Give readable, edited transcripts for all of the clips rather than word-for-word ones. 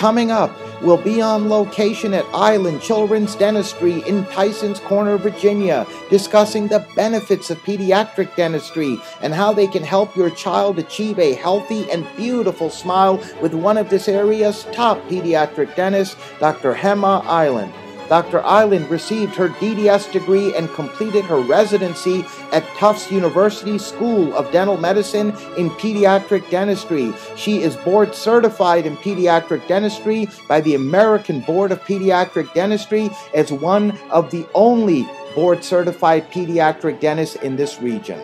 Coming up, we'll be on location at Island Children's Dentistry in Tysons Corner, Virginia, discussing the benefits of pediatric dentistry and how they can help your child achieve a healthy and beautiful smile with one of this area's top pediatric dentists, Dr. Hema Island. Dr. Island received her DDS degree and completed her residency at Tufts University School of Dental Medicine in Pediatric Dentistry. She is board certified in Pediatric Dentistry by the American Board of Pediatric Dentistry as one of the only board certified pediatric dentists in this region.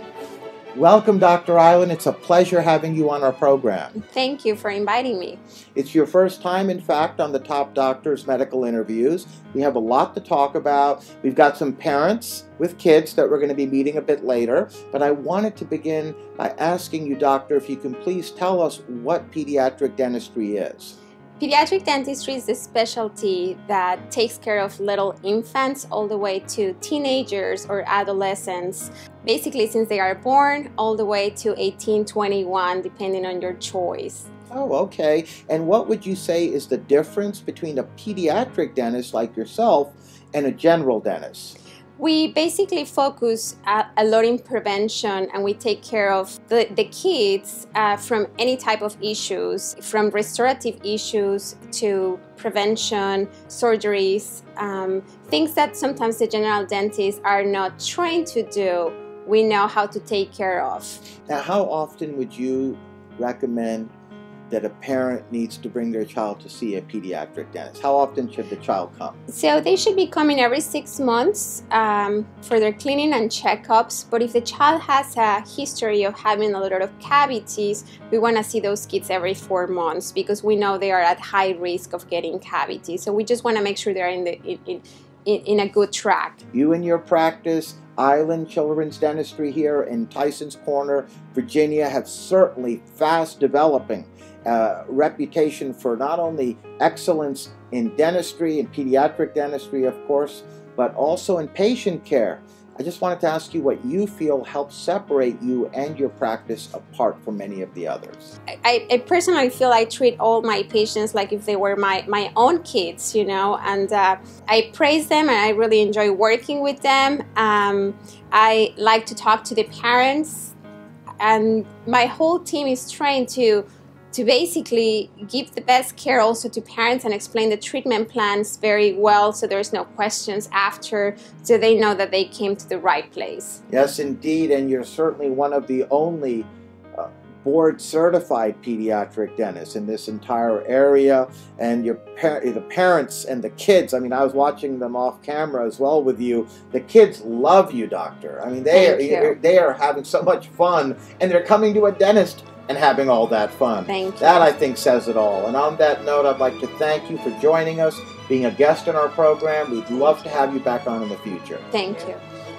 Welcome, Dr. Island. It's a pleasure having you on our program. Thank you for inviting me. It's your first time, in fact, on the Top Doctors Medical Interviews. We have a lot to talk about. We've got some parents with kids that we're going to be meeting a bit later. But I wanted to begin by asking you, Doctor, if you can please tell us what pediatric dentistry is. Pediatric dentistry is the specialty that takes care of little infants all the way to teenagers or adolescents, basically since they are born all the way to 18, 21, depending on your choice. Oh, okay. And what would you say is the difference between a pediatric dentist like yourself and a general dentist? We basically focus a lot in prevention, and we take care of the kids from any type of issues, from restorative issues to prevention, surgeries, things that sometimes the general dentists are not trained to do. We know how to take care of. Now, how often would you recommend that a parent needs to bring their child to see a pediatric dentist? How often should the child come? So they should be coming every 6 months for their cleaning and checkups. But if the child has a history of having a lot of cavities, we want to see those kids every 4 months because we know they are at high risk of getting cavities. So we just want to make sure they're in a good track. You and your practice, Island Children's Dentistry here in Tysons Corner, Virginia, have certainly fast developing reputation for not only excellence in dentistry, in pediatric dentistry, of course, but also in patient care. I just wanted to ask you what you feel helps separate you and your practice apart from many of the others. I personally feel I treat all my patients like if they were my own kids, you know, and I praise them and I really enjoy working with them. I like to talk to the parents, and my whole team is trained to basically give the best care also to parents and explain the treatment plans very well so there's no questions after, so they know that they came to the right place. Yes, indeed, and you're certainly one of the only board-certified pediatric dentists in this entire area, and the parents and the kids, I mean, I was watching them off camera as well with you. The kids love you, Doctor. I mean, they are having so much fun, and they're coming to a dentist and having all that fun. Thank you. That, I think, says it all. And on that note, I'd like to thank you for joining us, being a guest in our program. We'd love to have you back on in the future. Thank you.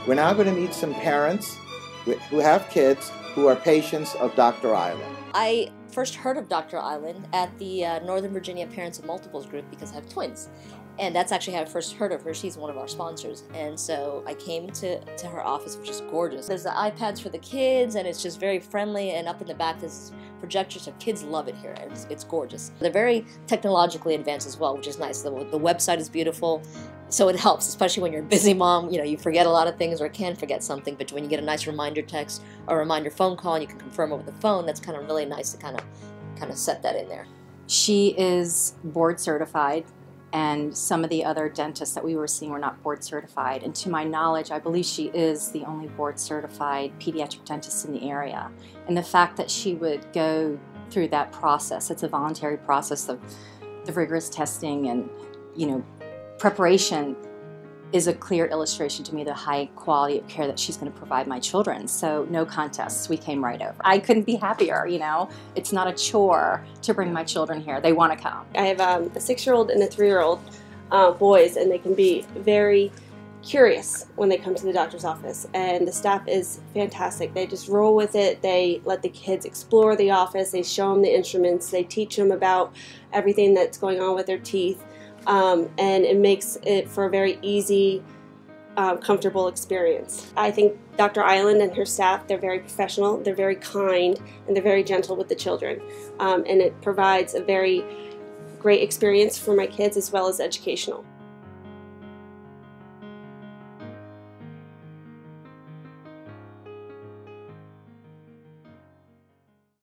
We're now going to meet some parents who have kids who are patients of Dr. Island. I first heard of Dr. Island at the Northern Virginia Parents of Multiples group because I have twins. And that's actually how I first heard of her. She's one of our sponsors. And so I came to her office, which is gorgeous. There's the iPads for the kids, and it's just very friendly. And up in the back, there's projectors, so kids love it here. It's gorgeous. They're very technologically advanced as well, which is nice. The website is beautiful. So it helps, especially when you're a busy mom. You know, you forget a lot of things or can forget something. But when you get a nice reminder text or a reminder phone call, and you can confirm over the phone, that's kind of really nice to kind of set that in there. She is board certified, and some of the other dentists that we were seeing were not board certified. And to my knowledge, I believe she is the only board certified pediatric dentist in the area. And the fact that she would go through that process, it's a voluntary process of the rigorous testing and, you know, preparation, is a clear illustration to me of the high quality of care that she's going to provide my children. So no contests, we came right over. I couldn't be happier, you know. It's not a chore to bring my children here. They want to come. I have a 6-year-old and a 3-year-old boys, and they can be very curious when they come to the doctor's office, and the staff is fantastic. They just roll with it. They let the kids explore the office. They show them the instruments. They teach them about everything that's going on with their teeth. And it makes it for a very easy, comfortable experience. I think Dr. Island and her staff, they're very professional, they're very kind, and they're very gentle with the children. And it provides a very great experience for my kids as well as educational.